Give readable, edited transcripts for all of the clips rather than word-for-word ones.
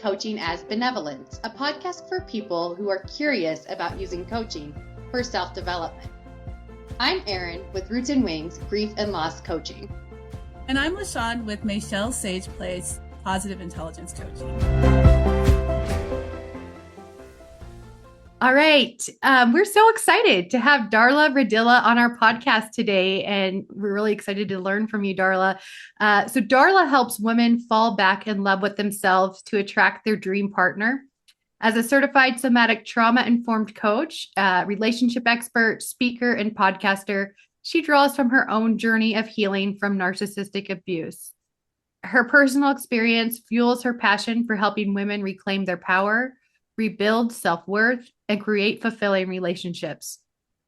Coaching as Benevolence, a podcast for people who are curious about using coaching for self-development. I'm Erin with Roots and Wings Grief and Loss Coaching. And I'm LaShawn with Michelle Sage Place Positive Intelligence Coaching. All right. We're so excited to have Darla Ridilla on our podcast today, and we're really excited to learn from you, Darla. So Darla helps women fall back in love with themselves to attract their dream partner. As a certified somatic trauma-informed coach, relationship expert, speaker, and podcaster, she draws from her own journey of healing from narcissistic abuse. Her personal experience fuels her passion for helping women reclaim their power, rebuild self-worth, and create fulfilling relationships.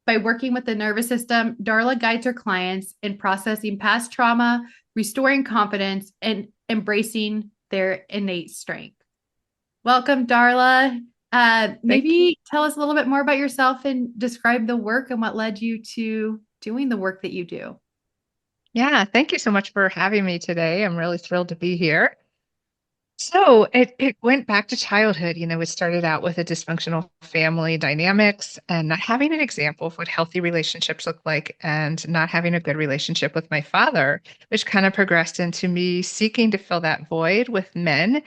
By working with the nervous system, Darla guides her clients in processing past trauma, restoring confidence, and embracing their innate strength. Welcome, Darla. Maybe tell us a little bit more about yourself and describe the work and what led you to doing the work that you do. Yeah, thank you so much for having me today. I'm really thrilled to be here. So it went back to childhood. It started out with a dysfunctional family dynamics and not having an example of what healthy relationships look like and not having a good relationship with my father, which kind of progressed into me seeking to fill that void with men.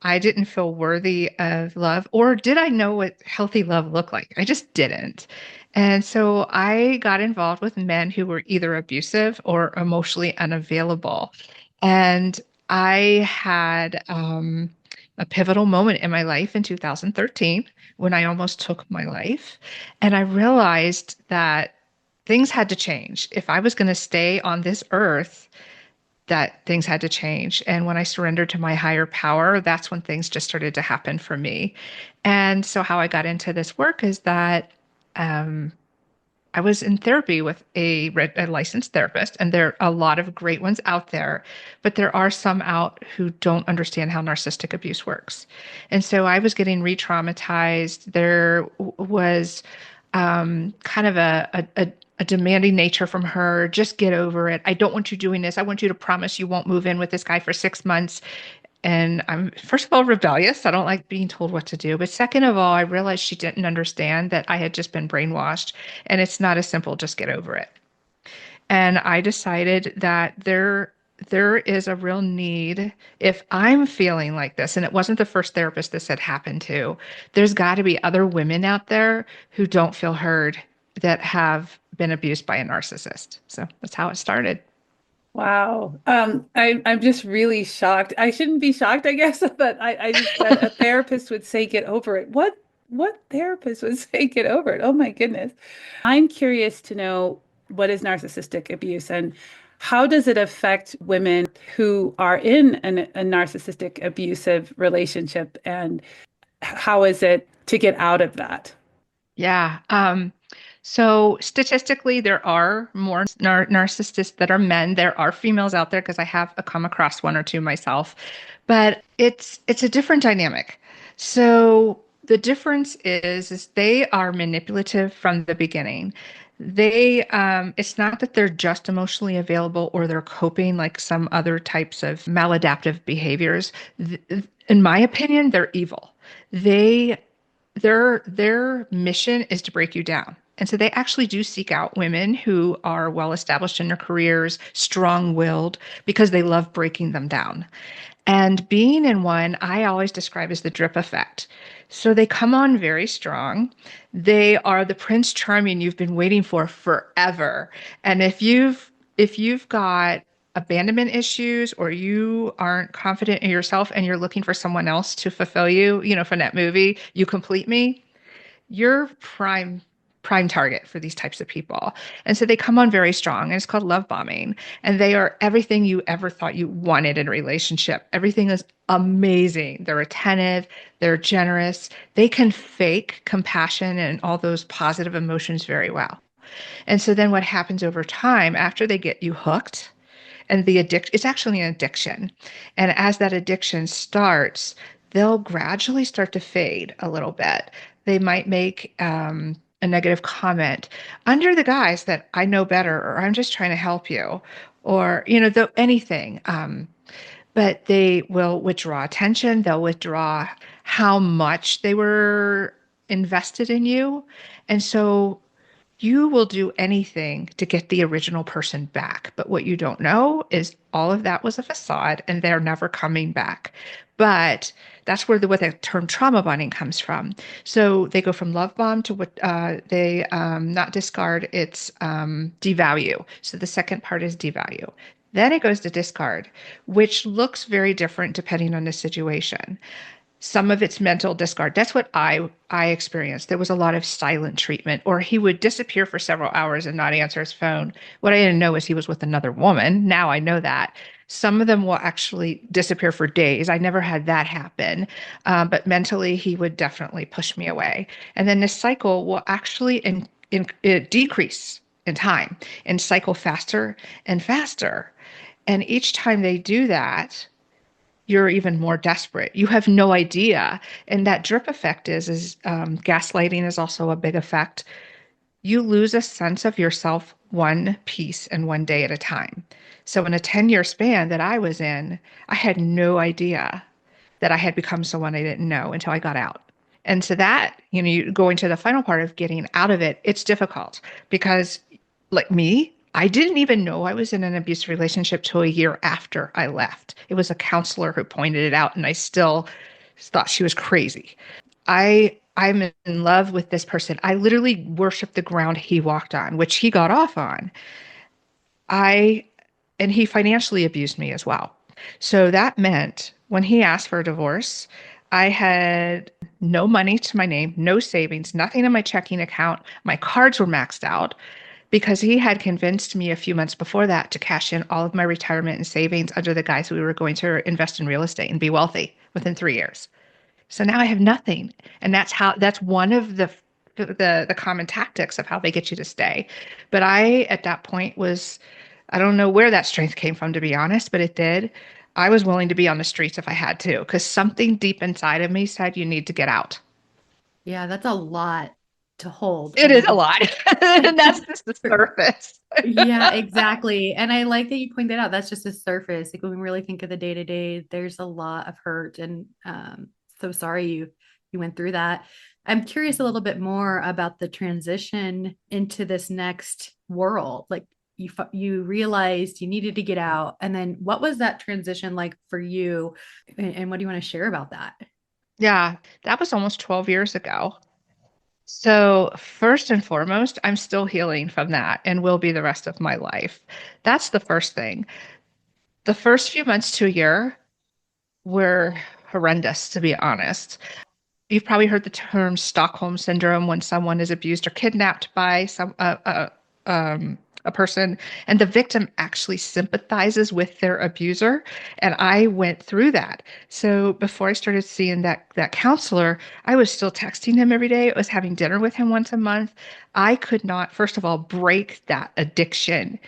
I didn't feel worthy of love, or did I know what healthy love looked like? I just didn't. And so I got involved with men who were either abusive or emotionally unavailable. And I had a pivotal moment in my life in 2013 when I almost took my life. And I realized that things had to change. If I was going to stay on this earth, that things had to change. And when I surrendered to my higher power, that's when things just started to happen for me. And so how I got into this work is that I was in therapy with a licensed therapist, and there are a lot of great ones out there, but there are some out who don't understand how narcissistic abuse works. And so I was getting re-traumatized. There was kind of a demanding nature from her. Just get over it. I don't want you doing this. I want you to promise you won't move in with this guy for 6 months. And I'm, first of all, rebellious. I don't like being told what to do. But second of all, I realized she didn't understand that I had just been brainwashed. And it's not as simple, just get over it. And I decided that there is a real need. If I'm feeling like this, and it wasn't the first therapist this had happened to, there's got to be other women out there who don't feel heard, that have been abused by a narcissist. So that's how it started. Wow. I'm just really shocked. I shouldn't be shocked, I guess, but I just that a therapist would say get over it. What therapist would say get over it? Oh my goodness. I'm curious to know, what is narcissistic abuse and how does it affect women who are in a narcissistic abusive relationship, and how is it to get out of that? Yeah. So statistically, there are more narcissists that are men. There are females out there because I have come across one or two myself, but it's a different dynamic. So the difference is they are manipulative from the beginning. It's not that they're just emotionally available or they're coping like some other types of maladaptive behaviors. In my opinion, they're evil. Their mission is to break you down. And so they actually do seek out women who are well established in their careers, strong-willed, because they love breaking them down. And being in one, I always describe as the drip effect. So they come on very strong. They are the Prince Charming you've been waiting for forever. And if you've got abandonment issues, or you aren't confident in yourself and you're looking for someone else to fulfill you, from that movie, You Complete Me, you're prime target for these types of people. And so they come on very strong, and it's called love bombing. And they are everything you ever thought you wanted in a relationship. Everything is amazing. They're attentive, they're generous, they can fake compassion and all those positive emotions very well. And so then what happens over time, after they get you hooked, and it's actually an addiction. And as that addiction starts, they'll gradually start to fade a little bit. They might make a negative comment under the guise that I know better, or I'm just trying to help you, or anything. but they will withdraw attention. They'll withdraw how much they were invested in you. And so you will do anything to get the original person back. But what you don't know is all of that was a facade and they're never coming back. But that's where what the term trauma bonding comes from. So they go from love bomb to what they not discard, it's devalue. So the second part is devalue. Then it goes to discard, which looks very different depending on the situation. Some of it's mental discard. That's what I experienced. There was a lot of silent treatment, or he would disappear for several hours and not answer his phone. What I didn't know is he was with another woman. Now I know that. Some of them will actually disappear for days. I never had that happen, but mentally he would definitely push me away. And then this cycle will actually decrease in time and cycle faster and faster. And each time they do that, you're even more desperate. You have no idea. And that drip effect is gaslighting is also a big effect. You lose a sense of yourself one piece and one day at a time. So in a 10-year span that I was in, I had no idea that I had become someone I didn't know until I got out. And so that, you go into the final part of getting out of it, it's difficult because, like me, I didn't even know I was in an abusive relationship till a year after I left. It was a counselor who pointed it out, and I still thought she was crazy. I'm in love with this person. I literally worshiped the ground he walked on, which he got off on. I and he financially abused me as well. So that meant when he asked for a divorce, I had no money to my name, no savings, nothing in my checking account. My cards were maxed out because he had convinced me a few months before that to cash in all of my retirement and savings under the guise we were going to invest in real estate and be wealthy within 3 years. So now I have nothing. And that's one of the common tactics of how they get you to stay. But I at that point was, I don't know where that strength came from, to be honest, but it did. I was willing to be on the streets if I had to, because something deep inside of me said you need to get out. Yeah, that's a lot to hold It is a underneath. lot. And that's just the surface. Yeah, exactly. And I like that you pointed out that's just the surface. Like when we really think of the day to day, there's a lot of hurt, and so sorry you went through that. I'm curious a little bit more about the transition into this next world. Like you realized you needed to get out, and then what was that transition like for you, and what do you want to share about that? Yeah, that was almost 12 years ago. So, first and foremost, I'm still healing from that and will be the rest of my life. That's the first thing. The first few months to a year were horrendous, to be honest. You've probably heard the term Stockholm syndrome when someone is abused or kidnapped by a person, and the victim actually sympathizes with their abuser. And I went through that. So before I started seeing that counselor, I was still texting him every day. I was having dinner with him once a month. I could not, first of all, break that addiction.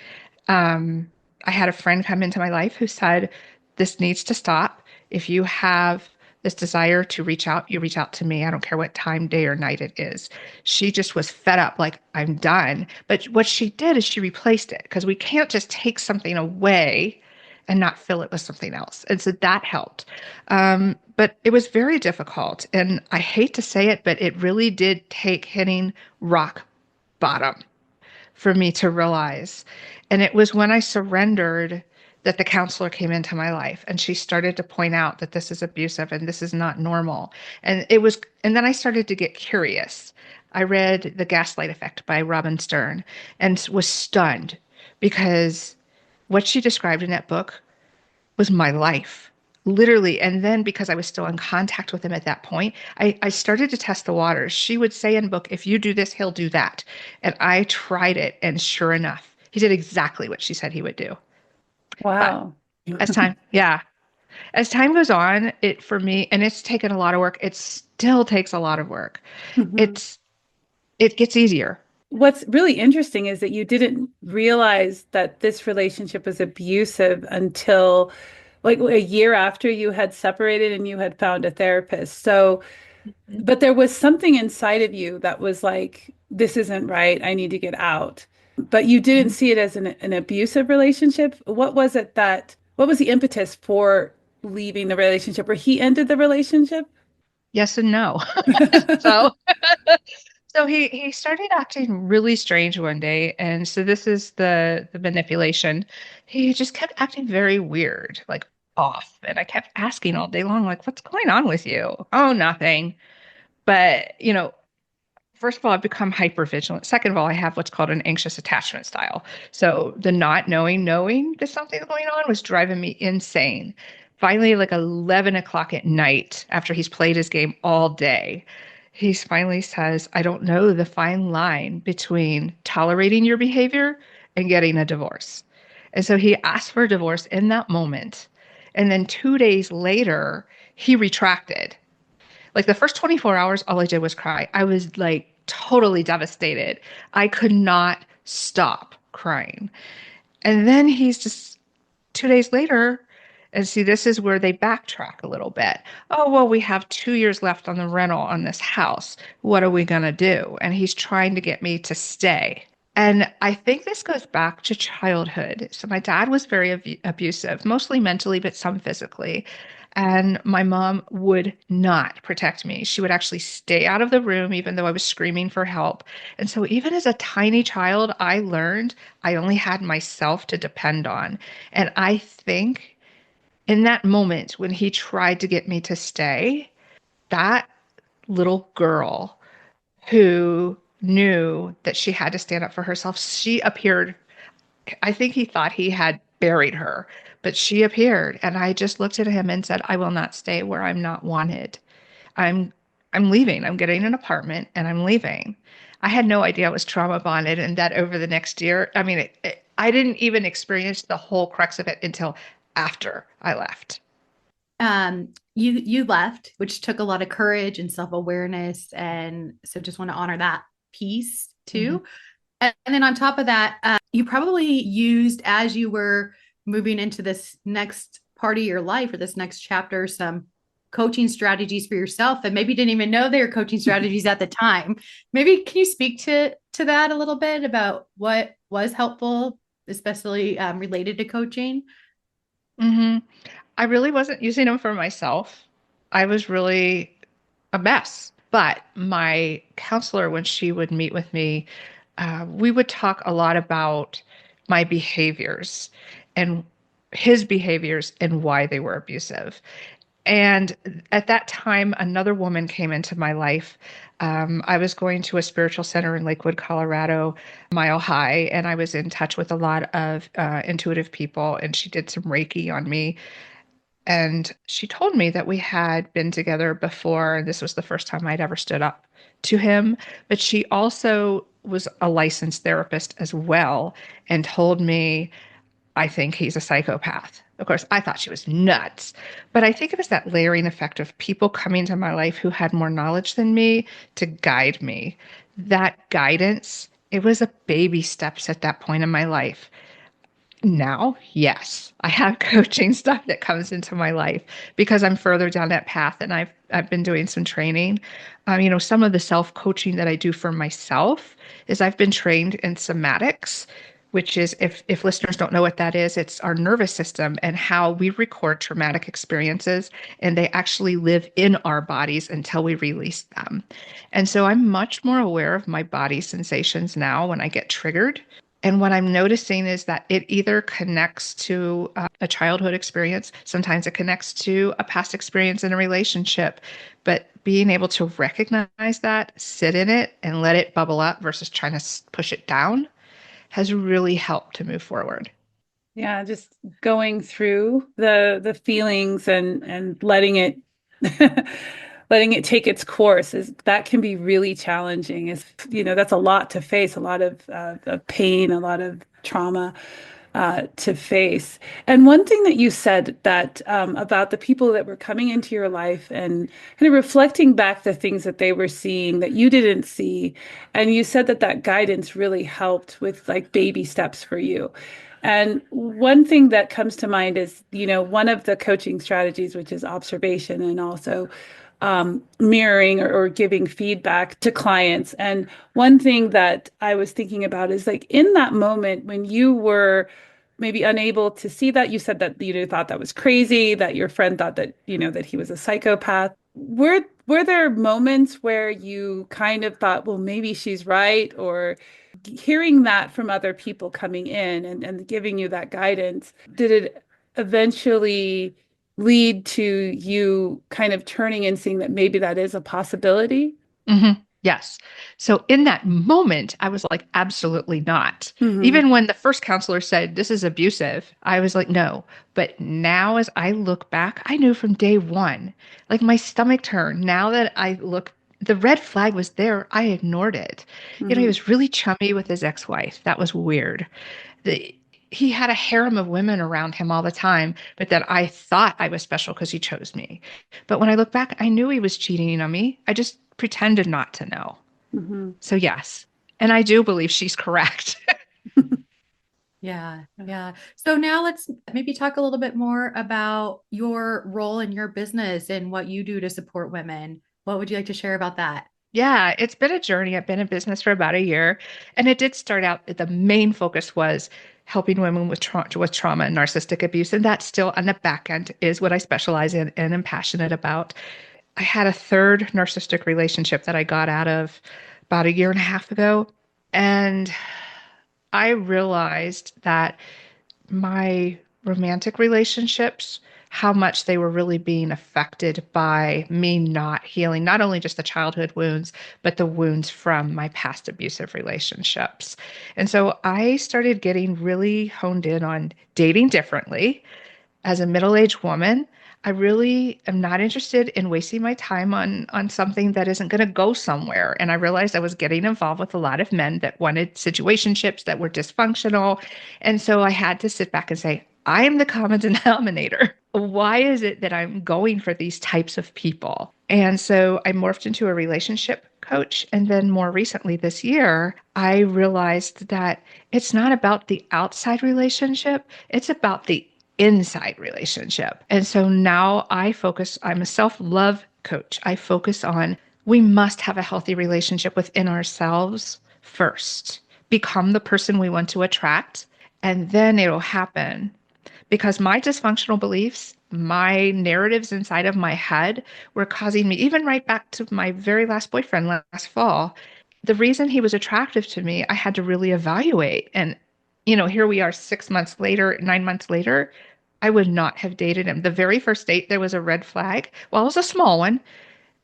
um, I had a friend come into my life who said, this needs to stop. If you have this desire to reach out, you reach out to me. I don't care what time, day, or night it is. She just was fed up, like, I'm done. But what she did is she replaced it because we can't just take something away and not fill it with something else. And so that helped. But it was very difficult. And I hate to say it, but it really did take hitting rock bottom for me to realize. And it was when I surrendered that the counselor came into my life and she started to point out that this is abusive and this is not normal. And then I started to get curious. I read The Gaslight Effect by Robin Stern and was stunned because what she described in that book was my life, literally. And then because I was still in contact with him at that point, I started to test the waters. She would say in the book, if you do this, he'll do that. And I tried it. And sure enough, he did exactly what she said he would do. But Wow. yeah, as time goes on, it for me, and it's taken a lot of work, it still takes a lot of work. Mhm. It's, it gets easier. What's really interesting is that you didn't realize that this relationship was abusive until like a year after you had separated and you had found a therapist. So, but there was something inside of you that was like, this isn't right. I need to get out. But you didn't see it as an abusive relationship. What was it what was the impetus for leaving the relationship, or he ended the relationship? Yes and no. So so he started acting really strange one day, and so this is the manipulation. He just kept acting very weird, like off, and I kept asking all day long, like, "What's going on with you?" "Oh, nothing." But, first of all, I've become hyper vigilant. Second of all, I have what's called an anxious attachment style. So the not knowing that something's going on was driving me insane. Finally, like 11 o'clock at night, after he's played his game all day, he finally says, I don't know the fine line between tolerating your behavior and getting a divorce. And so he asked for a divorce in that moment. And then 2 days later, he retracted. Like the first 24 hours, all I did was cry. I was like totally devastated. I could not stop crying. And then he's just 2 days later, and see, this is where they backtrack a little bit. Oh, well, we have 2 years left on the rental on this house. What are we going to do? And he's trying to get me to stay. And I think this goes back to childhood. So my dad was very abusive, mostly mentally, but some physically. And my mom would not protect me. She would actually stay out of the room, even though I was screaming for help. And so, even as a tiny child, I learned I only had myself to depend on. And I think in that moment when he tried to get me to stay, that little girl who knew that she had to stand up for herself, she appeared. I think he thought he had buried her, but she appeared. And I just looked at him and said, I will not stay where I'm not wanted. I'm I'm leaving. I'm getting an apartment and I'm leaving. I had no idea it was trauma bonded and that over the next year, I mean, I didn't even experience the whole crux of it until after I left. You left, which took a lot of courage and self-awareness, and so just want to honor that piece Mhm. too. And then on top of that, you probably used as you were moving into this next part of your life or this next chapter some coaching strategies for yourself, and maybe didn't even know they were coaching strategies at the time. Maybe can you speak to that a little bit about what was helpful, especially related to coaching? hmm I really wasn't using them for myself. I was really a mess. But my counselor, when she would meet with me, we would talk a lot about my behaviors and his behaviors and why they were abusive. And at that time, another woman came into my life. I was going to a spiritual center in Lakewood, Colorado, Mile High, and I was in touch with a lot of intuitive people. And she did some Reiki on me. And she told me that we had been together before. This was the first time I'd ever stood up to him. But she also was a licensed therapist as well and told me I think he's a psychopath. Of course, I thought she was nuts. But I think it was that layering effect of people coming to my life who had more knowledge than me to guide me. That guidance, it was a baby steps at that point in my life. Now, yes, I have coaching stuff that comes into my life because I'm further down that path and I've been doing some training. Some of the self-coaching that I do for myself is I've been trained in somatics, which is if listeners don't know what that is, it's our nervous system and how we record traumatic experiences and they actually live in our bodies until we release them. And so I'm much more aware of my body sensations now when I get triggered. And what I'm noticing is that it either connects to a childhood experience, sometimes it connects to a past experience in a relationship, but being able to recognize that, sit in it, and let it bubble up versus trying to push it down has really helped to move forward. Yeah, just going through the feelings and letting it letting it take its course is that can be really challenging. Is that's a lot to face, a lot of pain, a lot of trauma to face. And one thing that you said that about the people that were coming into your life and kind of reflecting back the things that they were seeing that you didn't see, and you said that that guidance really helped with like baby steps for you. And one thing that comes to mind is, one of the coaching strategies, which is observation and also mirroring or giving feedback to clients. And one thing that I was thinking about is like in that moment when you were maybe unable to see that. You said that you thought that was crazy, that your friend thought that, that he was a psychopath. Were there moments where you kind of thought, well, maybe she's right, or hearing that from other people coming in and giving you that guidance, did it eventually lead to you kind of turning and seeing that maybe that is a possibility? hmm Yes. So in that moment, I was like, absolutely not. Hmm. Even when the first counselor said, this is abusive, I was like, no. But now, as I look back, I knew from day one, like my stomach turned. Now that I look, the red flag was there. I ignored it. He Hmm. was really chummy with his ex-wife. That was weird. The, he had a harem of women around him all the time, but that I thought I was special because he chose me. But when I look back, I knew he was cheating on me. I just pretended not to know. Hmm. So, yes. And I do believe she's correct. Yeah, yeah. So now let's maybe talk a little bit more about your role in your business and what you do to support women. What would you like to share about that? Yeah, it's been a journey. I've been in business for about a year, and it did start out, the main focus was helping women with trauma and narcissistic abuse. And that still on the back end is what I specialize in and am passionate about. I had a third narcissistic relationship that I got out of about a year and a half ago. And I realized that my romantic relationships, how much they were really being affected by me not healing, not only just the childhood wounds, but the wounds from my past abusive relationships. And so I started getting really honed in on dating differently as a middle-aged woman. I really am not interested in wasting my time on something that isn't going to go somewhere. And I realized I was getting involved with a lot of men that wanted situationships that were dysfunctional. And so I had to sit back and say, I am the common denominator. Why is it that I'm going for these types of people? And so I morphed into a relationship coach. And then more recently this year, I realized that it's not about the outside relationship, it's about the inside relationship. And so now I'm a self love coach. I focus on we must have a healthy relationship within ourselves first, become the person we want to attract, and then it'll happen. Because my dysfunctional beliefs, my narratives inside of my head were causing me, even right back to my very last boyfriend last fall, the reason he was attractive to me, I had to really evaluate. And, here we are 6 months later, 9 months later, I would not have dated him. The very first date, there was a red flag. Well, it was a small one.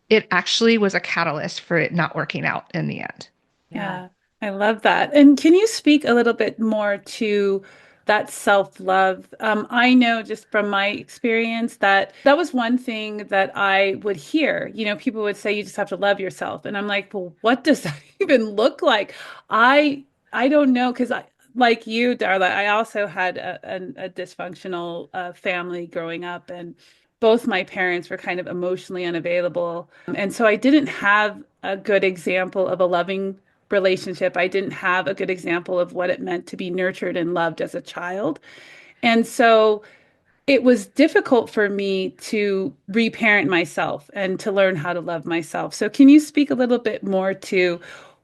It actually was a catalyst for it not working out in the end. Yeah. Yeah, I love that. And can you speak a little bit more to that self-love? I know just from my experience that that was one thing that I would hear. People would say you just have to love yourself. And I'm like, well, what does that even look like? I I don't know because like you, Darla, I also had a dysfunctional family growing up, and both my parents were kind of emotionally unavailable. And so I didn't have a good example of a loving relationship. I didn't have a good example of what it meant to be nurtured and loved as a child. And so it was difficult for me to reparent myself and to learn how to love myself. So can you speak a little bit more to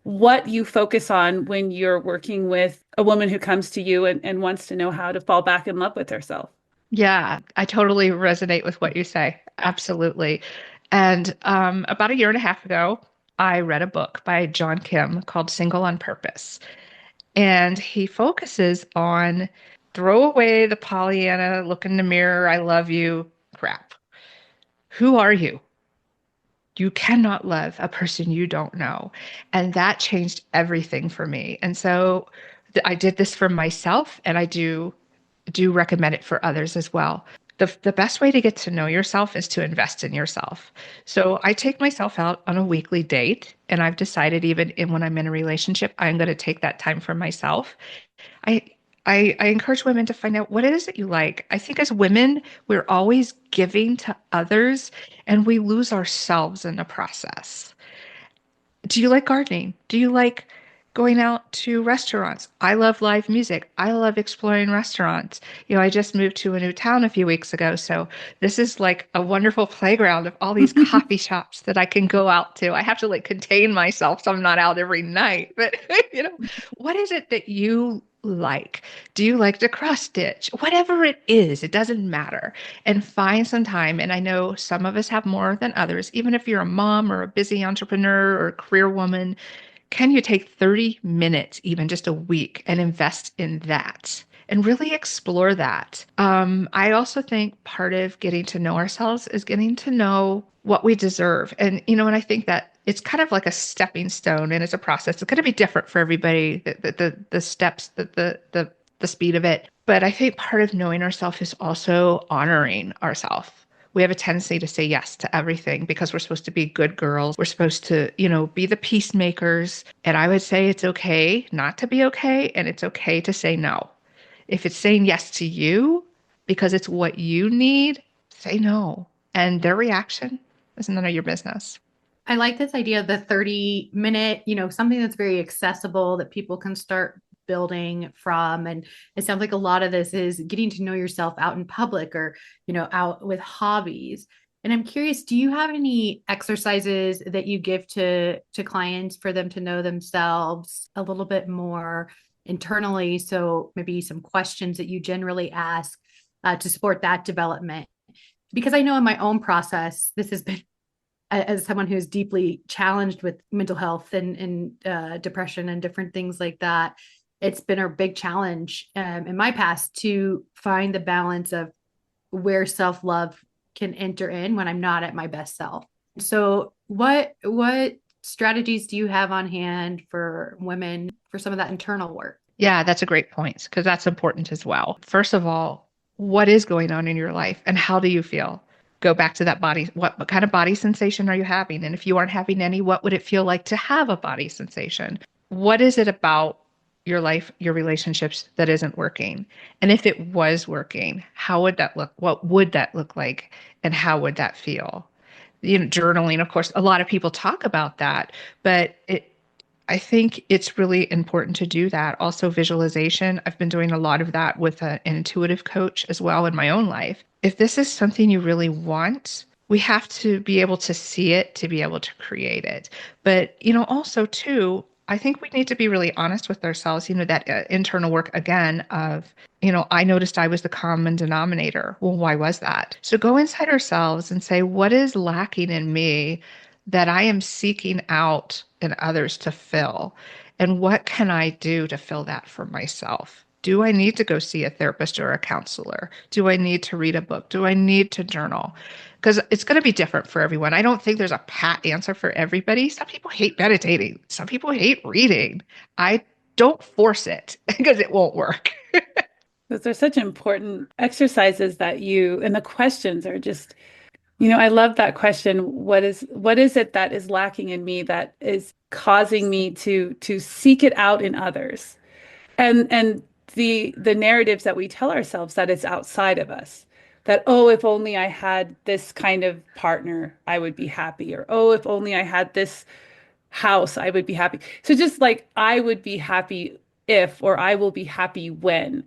what you focus on when you're working with a woman who comes to you and wants to know how to fall back in love with herself? Yeah, I totally resonate with what you say. Absolutely. And about a year and a half ago, I read a book by John Kim called Single on Purpose. And he focuses on throw away the Pollyanna, look in the mirror, I love you crap. Who are you? You cannot love a person you don't know. And that changed everything for me. And so I did this for myself, and I do recommend it for others as well. The best way to get to know yourself is to invest in yourself. So I take myself out on a weekly date, and I've decided even when I'm in a relationship, I'm going to take that time for myself. I I encourage women to find out what it is that you like. I think as women, we're always giving to others and we lose ourselves in the process. Do you like gardening? Do you like going out to restaurants? I love live music. I love exploring restaurants. I just moved to a new town a few weeks ago, so this is like a wonderful playground of all these coffee shops that I can go out to. I have to like contain myself so I'm not out every night. But what is it that you like? Do you like to cross stitch? Whatever it is, it doesn't matter. And find some time. And I know some of us have more than others. Even if you're a mom or a busy entrepreneur or a career woman, can you take 30 minutes, even just a week, and invest in that? And really explore that. I also think part of getting to know ourselves is getting to know what we deserve. And I think that it's kind of like a stepping stone and it's a process. It's going to be different for everybody, the steps, the speed of it. But I think part of knowing ourselves is also honoring ourselves. We have a tendency to say yes to everything because we're supposed to be good girls. We're supposed to be the peacemakers. And I would say it's okay not to be okay, and it's okay to say no. If it's saying yes to you because it's what you need, say no. And their reaction is none of your business. I like this idea of the 30-minute, something that's very accessible that people can start building from. And it sounds like a lot of this is getting to know yourself out in public or, out with hobbies. And I'm curious, do you have any exercises that you give to clients for them to know themselves a little bit more internally? So maybe some questions that you generally ask to support that development. Because I know in my own process, this has been as someone who's deeply challenged with mental health and depression and different things like that, it's been a big challenge in my past to find the balance of where self-love can enter in when I'm not at my best self. So what strategies do you have on hand for women for some of that internal work? Yeah, that's a great point because that's important as well. First of all, what is going on in your life and how do you feel? Go back to that body. What kind of body sensation are you having? And if you aren't having any, what would it feel like to have a body sensation? What is it about your life, your relationships that isn't working? And if it was working, how would that look? What would that look like? And how would that feel? Journaling, of course, a lot of people talk about that, but I think it's really important to do that. Also, visualization. I've been doing a lot of that with an intuitive coach as well in my own life. If this is something you really want, we have to be able to see it to be able to create it. But, also too, I think we need to be really honest with ourselves, that internal work again of, I noticed I was the common denominator. Well, why was that? So go inside ourselves and say, what is lacking in me that I am seeking out in others to fill? And what can I do to fill that for myself? Do I need to go see a therapist or a counselor? Do I need to read a book? Do I need to journal? Because it's going to be different for everyone. I don't think there's a pat answer for everybody. Some people hate meditating, some people hate reading. I don't force it because it won't work. Those are such important exercises and the questions are just, I love that question. What is it that is lacking in me that is causing me to seek it out in others? And the narratives that we tell ourselves that it's outside of us. That, oh, if only I had this kind of partner, I would be happy. Or, oh, if only I had this house, I would be happy. So just like I would be happy if, or I will be happy when,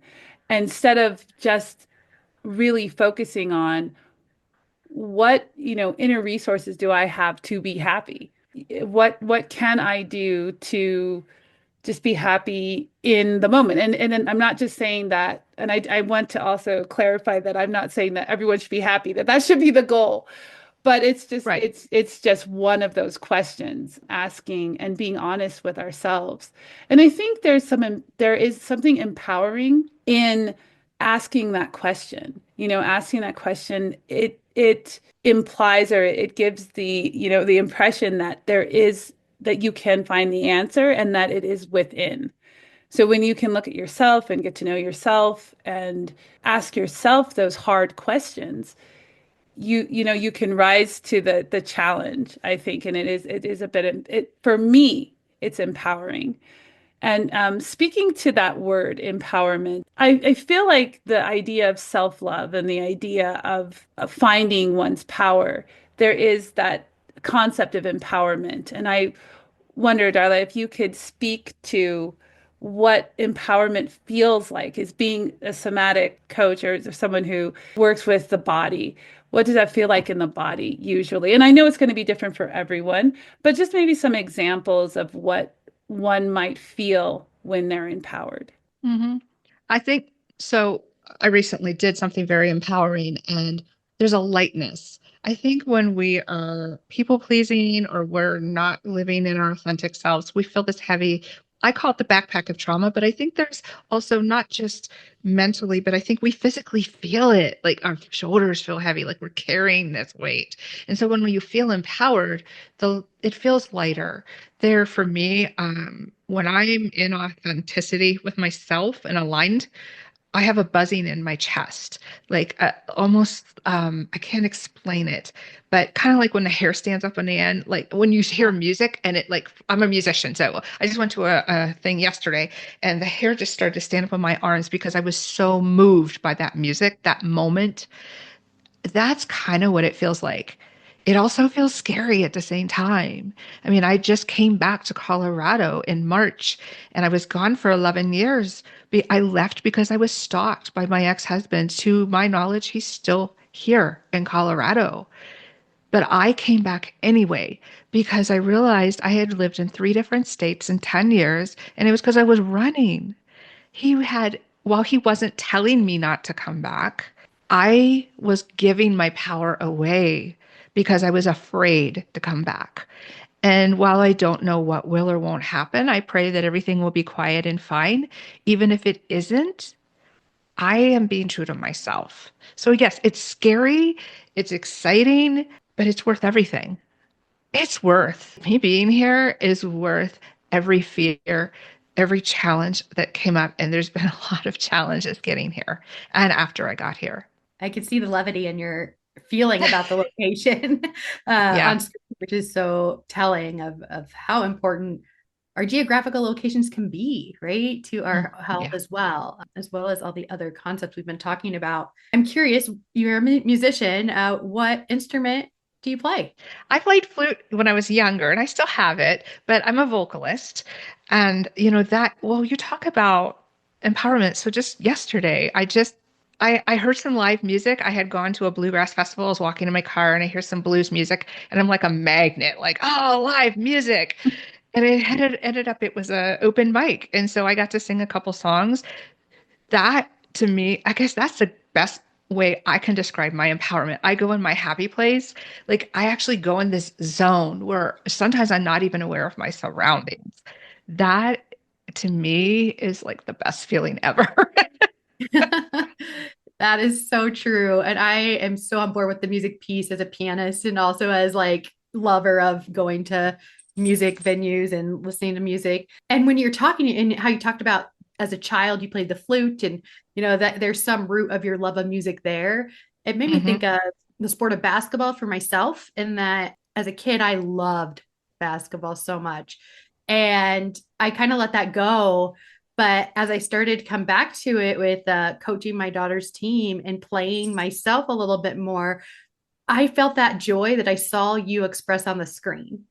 instead of just really focusing on what, inner resources do I have to be happy? What can I do to just be happy in the moment? And I'm not just saying that, and I want to also clarify that I'm not saying that everyone should be happy, that should be the goal. But it's just Right. it's just one of those questions, asking and being honest with ourselves. And I think there is something empowering in asking that question. Asking that question, it implies, or it gives the impression that that you can find the answer and that it is within. So when you can look at yourself and get to know yourself and ask yourself those hard questions, you can rise to the challenge, I think. And it is a bit, for me, it's empowering. And speaking to that word empowerment, I feel like the idea of self-love and the idea of finding one's power, there is that concept of empowerment. And I wonder, Darla, if you could speak to what empowerment feels like as being a somatic coach or someone who works with the body. What does that feel like in the body usually? And I know it's going to be different for everyone, but just maybe some examples of what one might feel when they're empowered. hmm I think so. I recently did something very empowering, and there's a lightness. I think when we are people pleasing or we're not living in our authentic selves, we feel this heavy. I call it the backpack of trauma, but I think there's also not just mentally, but I think we physically feel it. Like our shoulders feel heavy, like we're carrying this weight. And so when you feel empowered, it feels lighter there for me. When I'm in authenticity with myself and aligned, I have a buzzing in my chest, like almost, I can't explain it, but kind of like when the hair stands up on the end, like when you hear music and it like, I'm a musician. So I just went to a thing yesterday and the hair just started to stand up on my arms because I was so moved by that music, that moment. That's kind of what it feels like. It also feels scary at the same time. I mean, I just came back to Colorado in March and I was gone for 11 years. I left because I was stalked by my ex-husband. To my knowledge, he's still here in Colorado. But I came back anyway because I realized I had lived in three different states in 10 years and it was because I was running. While he wasn't telling me not to come back, I was giving my power away because I was afraid to come back. And while I don't know what will or won't happen, I pray that everything will be quiet and fine. Even if it isn't, I am being true to myself. So, yes, it's scary, it's exciting, but it's worth everything. It's worth me being here is worth every fear, every challenge that came up. And there's been a lot of challenges getting here and after I got here. I can see the levity in your feeling about the location Yeah. on screen, which is so telling of how important our geographical locations can be, right, to our health Yeah. as well as all the other concepts we've been talking about. I'm curious, you're a musician. What instrument do you play? I played flute when I was younger and I still have it, but I'm a vocalist. And well, you talk about empowerment. So just yesterday, I heard some live music. I had gone to a bluegrass festival. I was walking in my car and I hear some blues music and I'm like a magnet, like, oh, live music. And ended up, it was a open mic. And so I got to sing a couple songs. That to me, I guess that's the best way I can describe my empowerment. I go in my happy place. Like I actually go in this zone where sometimes I'm not even aware of my surroundings. That to me is like the best feeling ever. That is so true. And I am so on board with the music piece as a pianist and also as like lover of going to music venues and listening to music. And when you're talking and how you talked about as a child, you played the flute and you know that there's some root of your love of music there. It made me think hmm of the sport of basketball for myself in that as a kid, I loved basketball so much. And I kind of let that go, but as I started to come back to it with coaching my daughter's team and playing myself a little bit more, I felt that joy that I saw you express on the screen.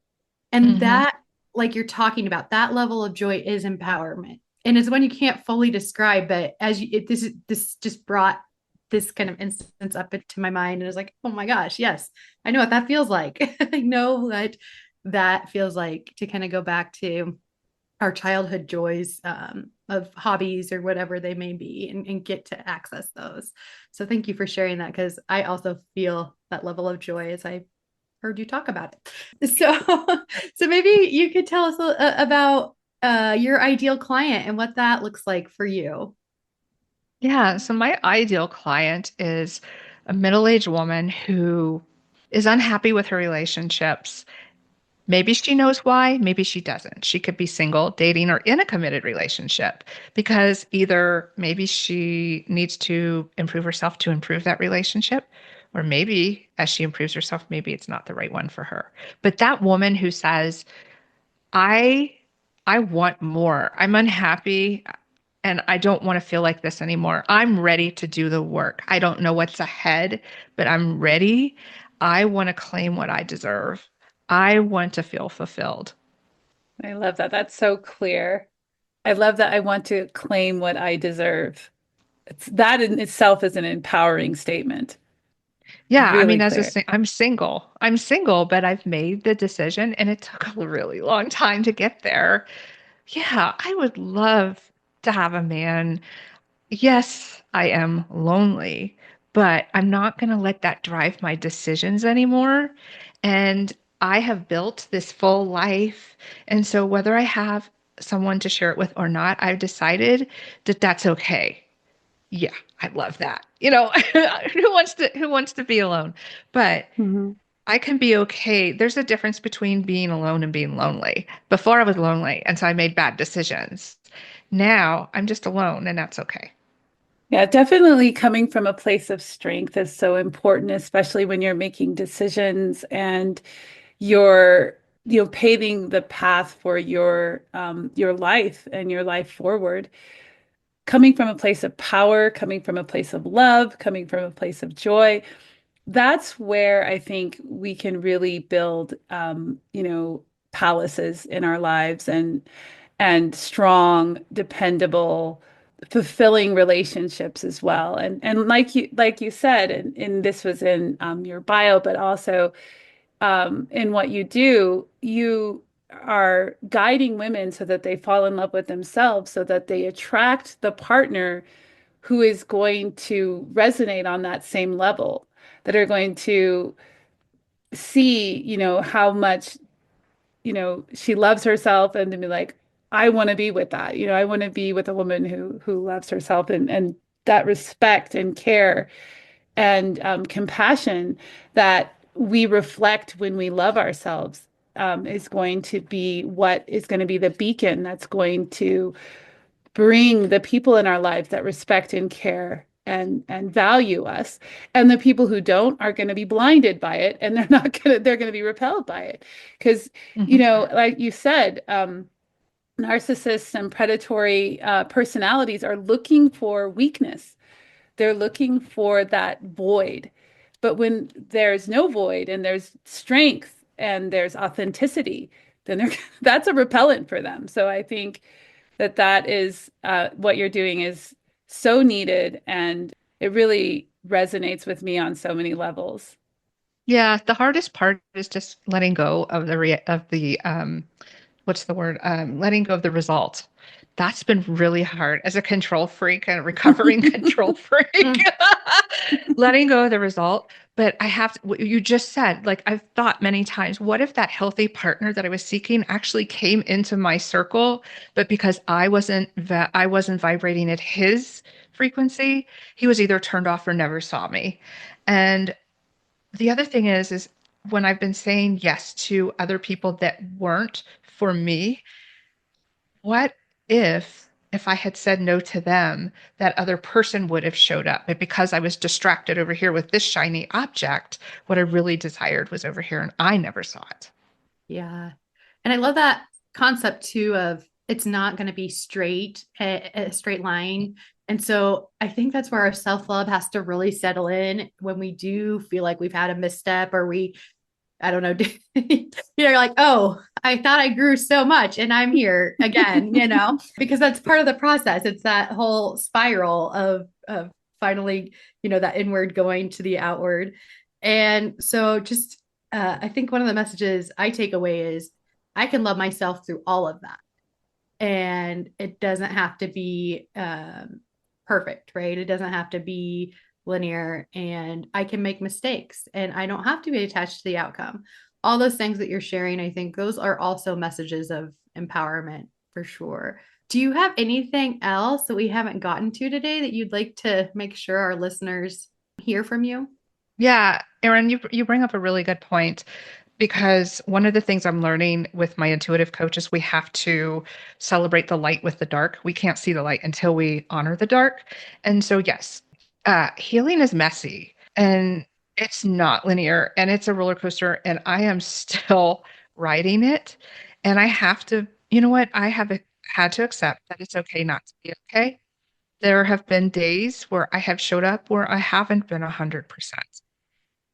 And hmm that, like you're talking about, that level of joy is empowerment. And it's one you can't fully describe, but this just brought this kind of instance up into my mind. And I was like, oh my gosh, yes, I know what that feels like. I know what that feels like to kind of go back to our childhood joys of hobbies or whatever they may be and get to access those. So thank you for sharing that because I also feel that level of joy as I heard you talk about it. So, so maybe you could tell us about your ideal client and what that looks like for you. Yeah. So my ideal client is a middle-aged woman who is unhappy with her relationships. Maybe she knows why, maybe she doesn't. She could be single, dating, or in a committed relationship because either maybe she needs to improve herself to improve that relationship, or maybe as she improves herself, maybe it's not the right one for her. But that woman who says, I I want more. I'm unhappy and I don't want to feel like this anymore. I'm ready to do the work. I don't know what's ahead, but I'm ready. I want to claim what I deserve. I want to feel fulfilled. I love that. That's so clear. I love that I want to claim what I deserve. That in itself is an empowering statement. Yeah, I Really mean, clear. I'm single. I'm single, but I've made the decision and it took a really long time to get there. Yeah, I would love to have a man. Yes, I am lonely, but I'm not going to let that drive my decisions anymore. And I have built this full life. And so whether I have someone to share it with or not, I've decided that that's okay. Yeah, I love that. Who wants to be alone? But Mhm. I can be okay. There's a difference between being alone and being lonely. Before I was lonely, and so I made bad decisions. Now I'm just alone, and that's okay. Yeah, definitely coming from a place of strength is so important, especially when you're making decisions and you're, paving the path for your life and your life forward. Coming from a place of power, coming from a place of love, coming from a place of joy, that's where I think we can really build, palaces in our lives and strong, dependable, fulfilling relationships as well. And like you said, and this was in your bio, but also in what you do, you are guiding women so that they fall in love with themselves, so that they attract the partner who is going to resonate on that same level, that are going to see, how much, she loves herself and to be like, I want to be with that. I want to be with a woman who loves herself and that respect and care and compassion that we reflect when we love ourselves is going to be what is going to be the beacon that's going to bring the people in our lives that respect and care and value us. And the people who don't are going to be blinded by it, and they're going to be repelled by it. Because, Mhm. like you said, narcissists and predatory personalities are looking for weakness. They're looking for that void. But when there's no void and there's strength and there's authenticity, then that's a repellent for them. So I think that is what you're doing is so needed, and it really resonates with me on so many levels. Yeah, the hardest part is just letting go of the what's the word? Letting go of the result. That's been really hard as a control freak and a recovering control freak. Mm. Letting go of the result. But I have to, what you just said, like I've thought many times, what if that healthy partner that I was seeking actually came into my circle, but because I wasn't vibrating at his frequency, he was either turned off or never saw me. And the other thing is when I've been saying yes to other people that weren't for me, what if I had said no to them, that other person would have showed up? But because I was distracted over here with this shiny object, what I really desired was over here and I never saw it. Yeah. And I love that concept too of it's not going to be a straight line. And so I think that's where our self-love has to really settle in when we do feel like we've had a misstep or I don't know, you're like, oh, I thought I grew so much and I'm here again, because that's part of the process. It's that whole spiral of finally, that inward going to the outward. And so just I think one of the messages I take away is I can love myself through all of that. And it doesn't have to be perfect, right? It doesn't have to be linear, and I can make mistakes and I don't have to be attached to the outcome. All those things that you're sharing, I think those are also messages of empowerment for sure. Do you have anything else that we haven't gotten to today that you'd like to make sure our listeners hear from you? Yeah, Erin, you bring up a really good point because one of the things I'm learning with my intuitive coach is we have to celebrate the light with the dark. We can't see the light until we honor the dark. And so, yes, healing is messy and it's not linear and it's a roller coaster. And I am still riding it. And I have to, you know what? I have had to accept that it's okay not to be okay. There have been days where I have showed up where I haven't been 100%.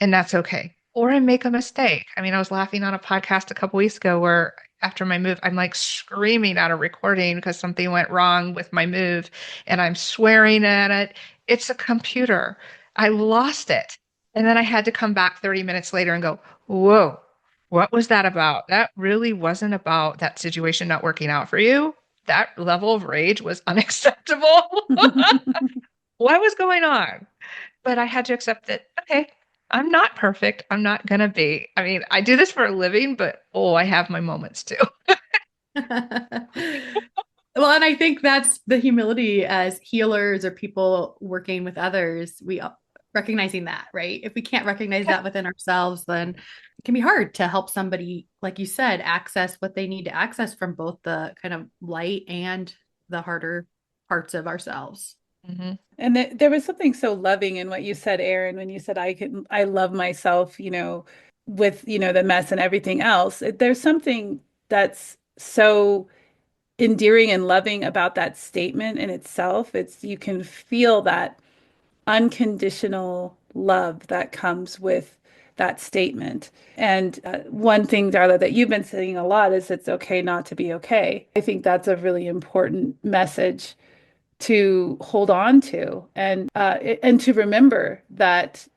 And that's okay. Or I make a mistake. I mean, I was laughing on a podcast a couple weeks ago where after my move, I'm like screaming at a recording because something went wrong with my move and I'm swearing at it. It's a computer. I lost it. And then I had to come back 30 minutes later and go, whoa, what was that about? That really wasn't about that situation not working out for you. that level of rage was unacceptable. What was going on? But I had to accept that, okay, I'm not perfect. I'm not gonna be. I mean, I do this for a living, but oh, I have my moments too. Well, and I think that's the humility as healers or people working with others. Recognizing that, right? If we can't recognize that within ourselves, then it can be hard to help somebody, like you said, access what they need to access from both the kind of light and the harder parts of ourselves. Mhm. And there was something so loving in what you said, Erin, when you said I love myself, with, the mess and everything else. There's something that's so endearing and loving about that statement in itself. It's you can feel that unconditional love that comes with that statement. And one thing, Darla, that you've been saying a lot is it's okay not to be okay. I think that's a really important message to hold on to and to remember that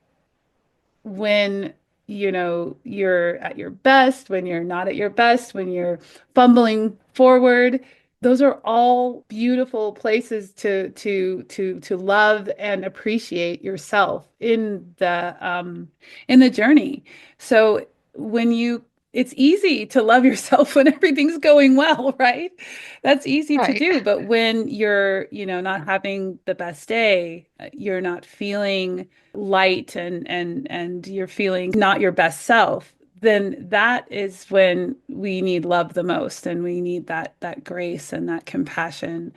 when you're at your best, when you're not at your best, when you're fumbling forward, those are all beautiful places to love and appreciate yourself in the journey. So when you it's easy to love yourself when everything's going well, right? That's easy to Right. do, but when you're, not having the best day, you're not feeling light and you're feeling not your best self, then that is when we need love the most, and we need that grace and that compassion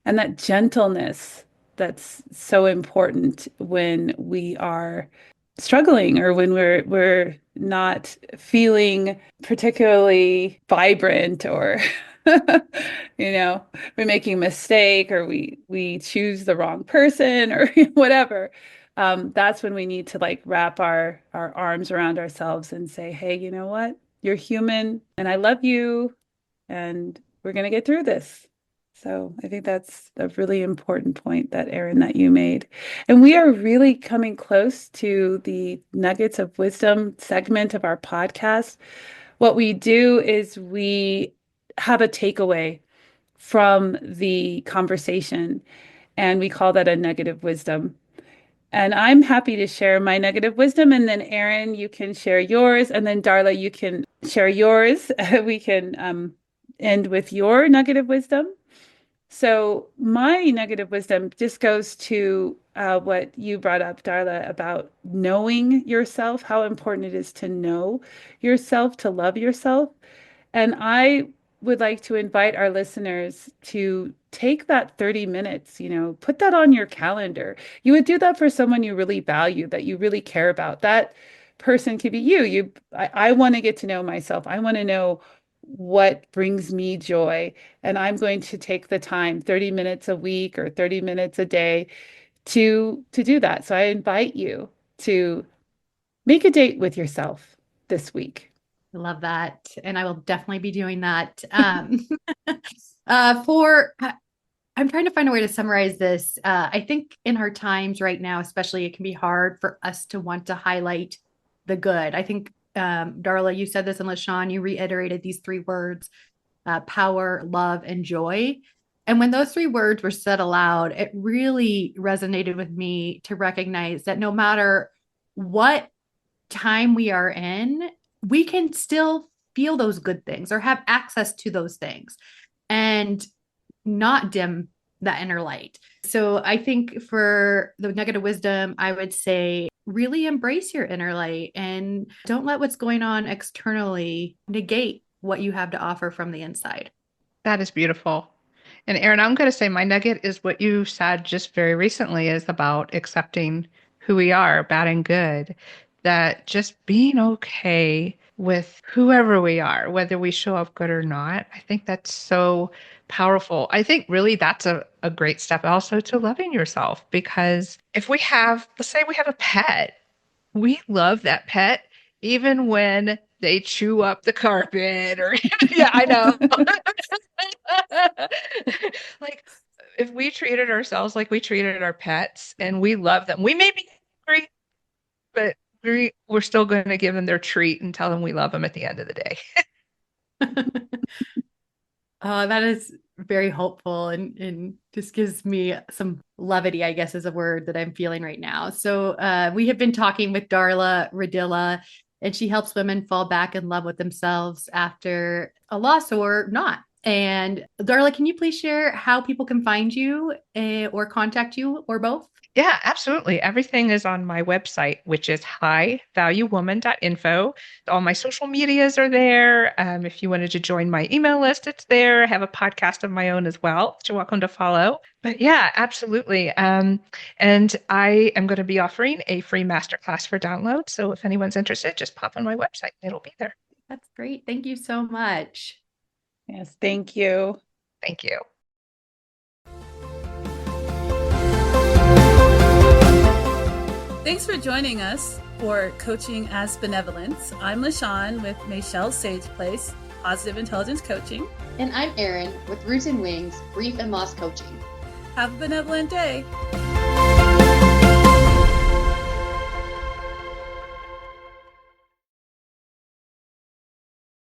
and that gentleness that's so important when we are struggling or when we're not feeling particularly vibrant, or we're making a mistake, or we choose the wrong person, or whatever. That's when we need to like wrap our arms around ourselves and say, hey, you know what? You're human and I love you, and we're going to get through this. So I think that's a really important point that Erin, that you made. And we are really coming close to the Nuggets of Wisdom segment of our podcast. What we do is we have a takeaway from the conversation, and we call that a nugget of wisdom. And I'm happy to share my negative wisdom. And then, Erin, you can share yours. And then, Darla, you can share yours. We can end with your nugget of wisdom. So, my negative wisdom just goes to what you brought up, Darla, about knowing yourself, how important it is to know yourself, to love yourself. And I would like to invite our listeners to take that 30 minutes, put that on your calendar. You would do that for someone you really value, that you really care about. That person could be you. I want to get to know myself. I want to know what brings me joy. And I'm going to take the time, 30 minutes a week or 30 minutes a day to do that. So I invite you to make a date with yourself this week. I love that. And I will definitely be doing that. For I'm trying to find a way to summarize this. I think in our times right now, especially, it can be hard for us to want to highlight the good. I think, Darla, you said this, and LaShawn, you reiterated these three words: power, love, and joy. And when those three words were said aloud, it really resonated with me to recognize that no matter what time we are in, we can still feel those good things or have access to those things and not dim that inner light. So I think for the negative wisdom, I would say really embrace your inner light and don't let what's going on externally negate what you have to offer from the inside. That is beautiful. And Erin, I'm going to say my nugget is what you said just very recently is about accepting who we are, bad and good, that just being okay with whoever we are, whether we show up good or not. I think that's so powerful. I think really that's a great step also to loving yourself, because if we have, let's say we have a pet, we love that pet even when they chew up the carpet or yeah, I know. Like if we treated ourselves like we treated our pets and we love them, we may be angry, but we're still going to give them their treat and tell them we love them at the end of the day. That is very hopeful and just gives me some levity, I guess is a word that I'm feeling right now. So we have been talking with Darla Ridilla, and she helps women fall back in love with themselves after a loss or not. And Darla, can you please share how people can find you or contact you or both? Yeah, absolutely. Everything is on my website, which is highvaluewoman.info. All my social medias are there. If you wanted to join my email list, it's there. I have a podcast of my own as well that you're welcome to follow. But yeah, absolutely. And I am going to be offering a free masterclass for download. So if anyone's interested, just pop on my website. It'll be there. That's great. Thank you so much. Yes, thank you. Thank you. Thanks for joining us for Coaching as Benevolence. I'm LaShawn with Michelle Sage Place, Positive Intelligence Coaching. And I'm Erin with Roots and Wings, Grief and Loss Coaching. Have a benevolent day.